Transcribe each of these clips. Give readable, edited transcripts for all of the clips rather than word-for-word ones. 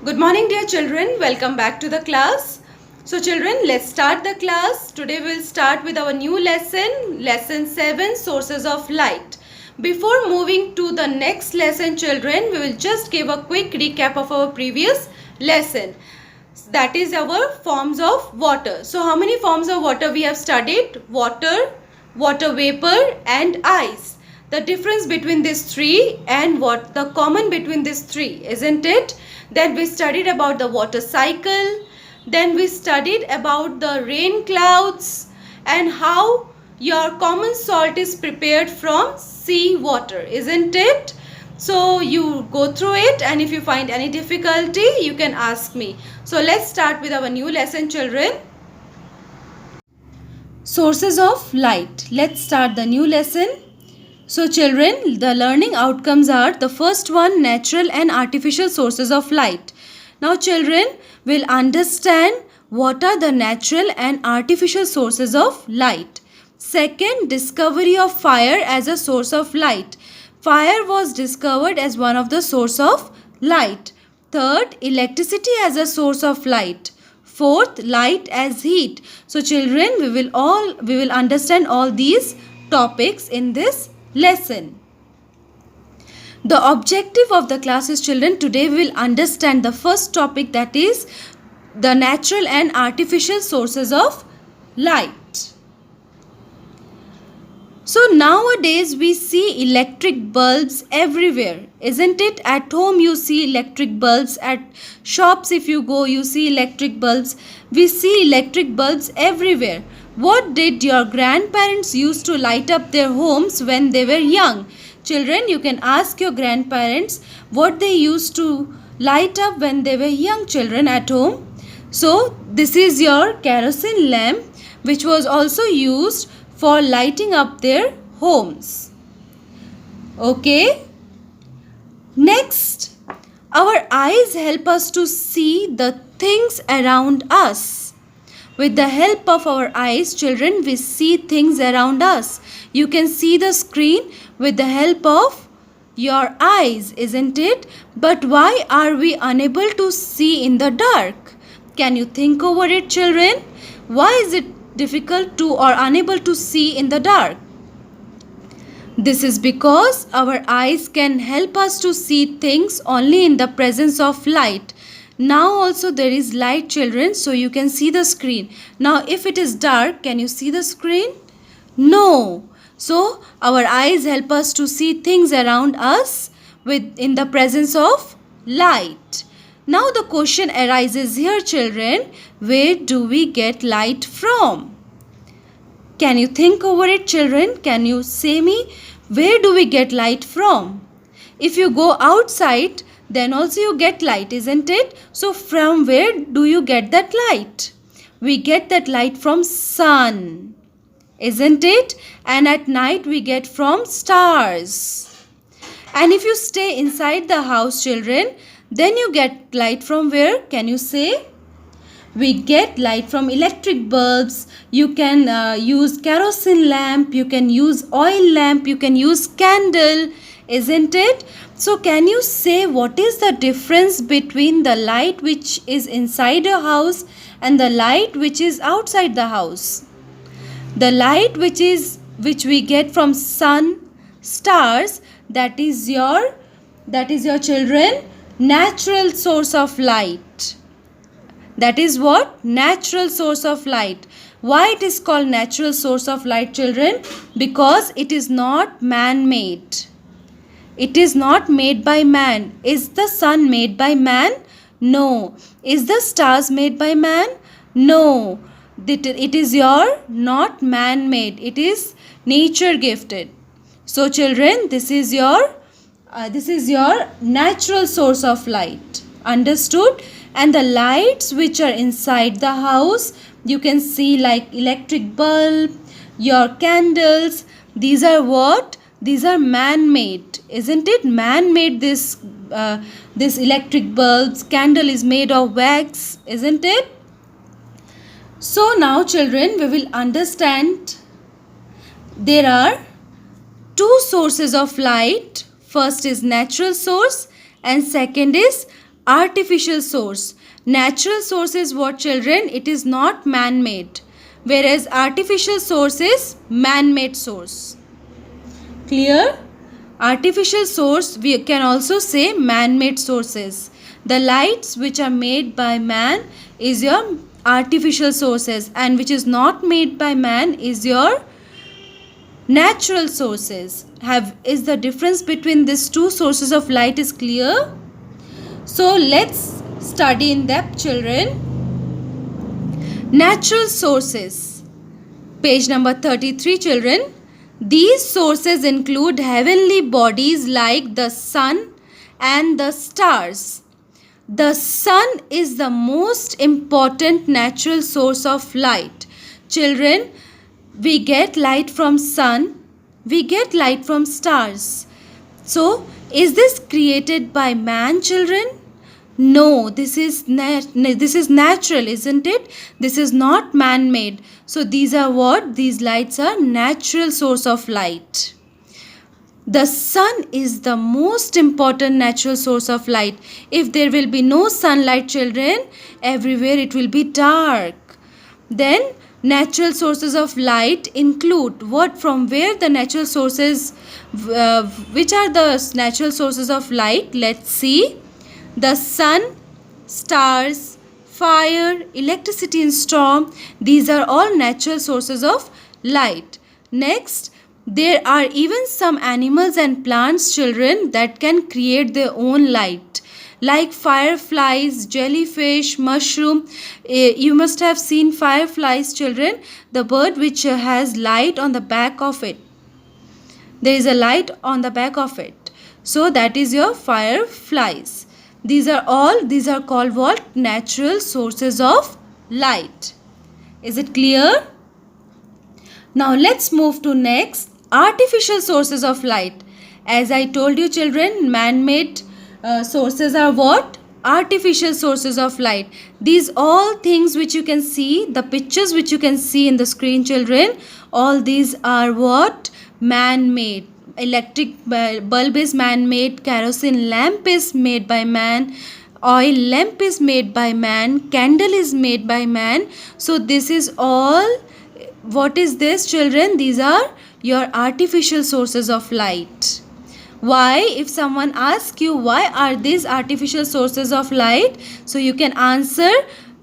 Good morning, dear children. Welcome back to the class. So, children, let's start the class. Today, we'll start with our new lesson, Lesson 7, Sources of Light. Before moving to the next lesson, children, we will just give a quick recap of our previous lesson. That is our forms of water. So, how many forms of water we have studied? Water, water vapor, and ice. The difference between these three and what the common between these three, isn't it? Then we studied about the water cycle. Then we studied about the rain clouds and how your common salt is prepared from sea water, isn't it? So you go through it, and if you find any difficulty, you can ask me. So let's start with our new lesson, children. Sources of light. Let's start the new lesson. So children, the learning outcomes are the first one, natural and artificial sources of light. Now children will understand what are the natural and artificial sources of light. Second, discovery of fire as a source of light. Fire was discovered as one of the source of light. Third, electricity as a source of light. Fourth, light as heat. So children, we will understand all these topics in this lesson. The objective of the class is, children, today we will understand the first topic, that is the natural and artificial sources of light. So nowadays we see electric bulbs everywhere, isn't it? At home you see electric bulbs, at shops if you go you see electric bulbs. We see electric bulbs everywhere. What did your grandparents used to light up their homes when they were young? Children, you can ask your grandparents what they used to light up when they were young children at home. So this is your kerosene lamp, which was also used for lighting up their homes. Okay. Next, our eyes help us to see the things around us. With the help of our eyes, children, we see things around us. You can see the screen with the help of your eyes, isn't it? But why are we unable to see in the dark? Can you think over it, children? Why is it difficult to or unable to see in the dark? This is because our eyes can help us to see things only in the presence of light. Now also there is light, children, so you can see the screen. Now if it is dark, can you see the screen? No. So our eyes help us to see things around us in the presence of light. Now the question arises here, children, where do we get light from? Can you think over it, children? Can you say me, where do we get light from? If you go outside, then also you get light, isn't it? So from where do you get that light? We get that light from sun, isn't it? And at night we get from stars. And if you stay inside the house, children, then you get light from where? Can you say? We get light from electric bulbs. You can use kerosene lamp, you can use oil lamp, you can use candle, isn't it? So can you say what is the difference between the light which is inside a house and the light which is outside the house? The light which we get from sun, stars, that is your children natural source of light. That is what? Natural source of light. Why it is called natural source of light, children? Because it is not man-made. It is not made by man. Is the sun made by man? No. Is the stars made by man? No. It is your not man-made. It is nature gifted. So children, this is your natural source of light. Understood? And the lights which are inside the house, you can see like electric bulb, your candles. These are what? These are man-made, isn't it? Man-made this electric bulbs. Candle is made of wax, isn't it? So now children, we will understand there are two sources of light. First is natural source and second is artificial source. Natural source is what, children? It is not man-made. Whereas artificial source is man-made source. Clear? Artificial source, we can also say man-made sources. The lights which are made by man is your artificial sources, and which is not made by man is your natural sources. Is the difference between these two sources of light is clear? So let's study in depth, children. Natural sources. Page number 33, children. These sources include heavenly bodies like the sun and the stars. The sun is the most important natural source of light. Children, we get light from sun, we get light from stars. So, is this created by man, children? No, this is natural, isn't it? This is not man-made. So these are what? These lights are natural source of light. The sun is the most important natural source of light. If there will be no sunlight, children, everywhere it will be dark. Then natural sources of light include what? From where the natural sources, which are the natural sources of light? Let's see. The sun, stars, fire, electricity in storm, these are all natural sources of light. Next, there are even some animals and plants, children, that can create their own light. Like fireflies, jellyfish, mushroom. You must have seen fireflies, children, the bird which has light on the back of it. There is a light on the back of it. So that is your fireflies. These are called what? Natural sources of light. Is it clear? Now let's move to next, artificial sources of light. As I told you, children, man-made sources are what? Artificial sources of light. These all things which you can see, the pictures which you can see in the screen, children, all these are what? Man-made. Electric bulb is man-made, kerosene lamp is made by man, oil lamp is made by man, candle is made by man. So this is all, what is this, children? These are your artificial sources of light. Why? If someone asks you why are these artificial sources of light, so you can answer,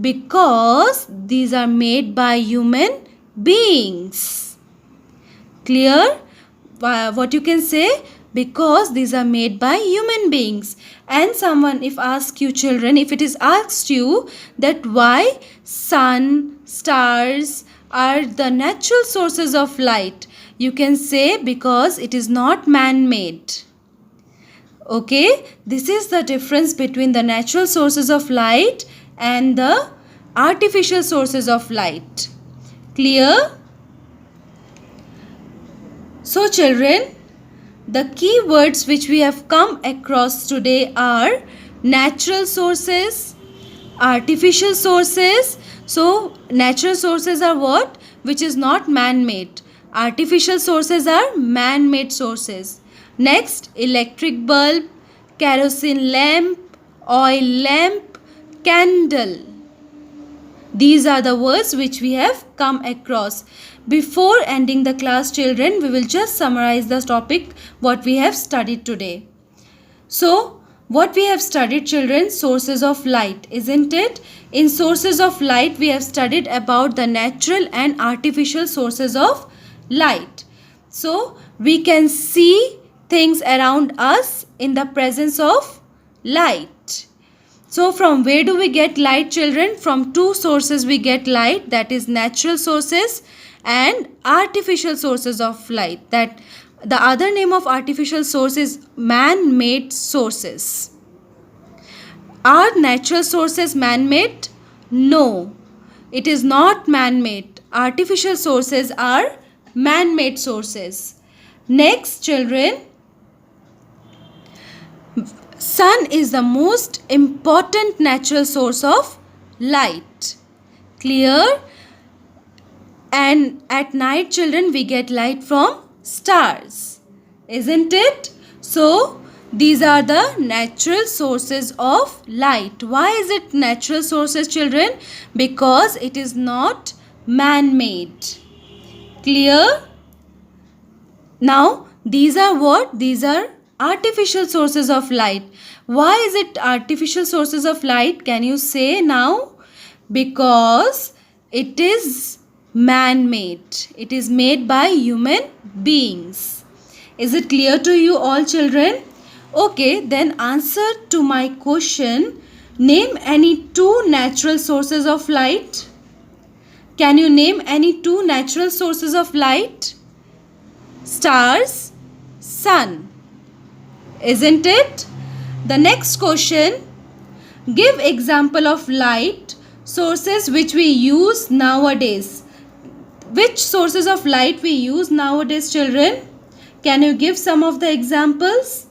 because these are made by human beings. Clear? What you can say? Because these are made by human beings. And someone, if ask you, children, if it is asked you that why sun, stars are the natural sources of light, you can say because it is not man-made. Okay, this is the difference between the natural sources of light and the artificial sources of light. Clear? So children, the key words which we have come across today are natural sources, artificial sources. So natural sources are what? Which is not man-made. Artificial sources are man-made sources. Next, electric bulb, kerosene lamp, oil lamp, candle. These are the words which we have come across. Before ending the class, children, we will just summarize the topic what we have studied today. So, what we have studied, children? Sources of light, isn't it? In sources of light, we have studied about the natural and artificial sources of light. So, we can see things around us in the presence of light. So from where do we get light, children? From two sources we get light, that is natural sources and artificial sources of light. That the other name of artificial source is man-made sources. Are natural sources man-made? No, it is not man-made. Artificial sources are man-made sources. Next, children, sun is the most important natural source of light. Clear? And at night, children, we get light from stars, isn't it? So These are the natural sources of light. Why is it natural sources, children? Because it is not man-made. Clear? Now, these are what? These are artificial sources of light. Why is it artificial sources of light? Can you say now? Because it is man-made. It is made by human beings. Is it clear to you all, children? Okay, then answer to my question. Name any two natural sources of light. Can you name any two natural sources of light? Stars, sun. Isn't it? The next question. Give example of light sources which we use nowadays. Which sources of light we use nowadays, children? Can you give some of the examples?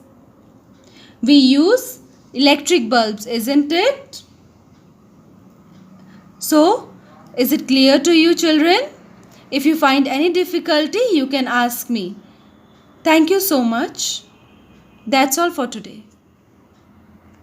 We use electric bulbs, isn't it? So, is it clear to you, children? If you find any difficulty, you can ask me. Thank you so much. That's all for today.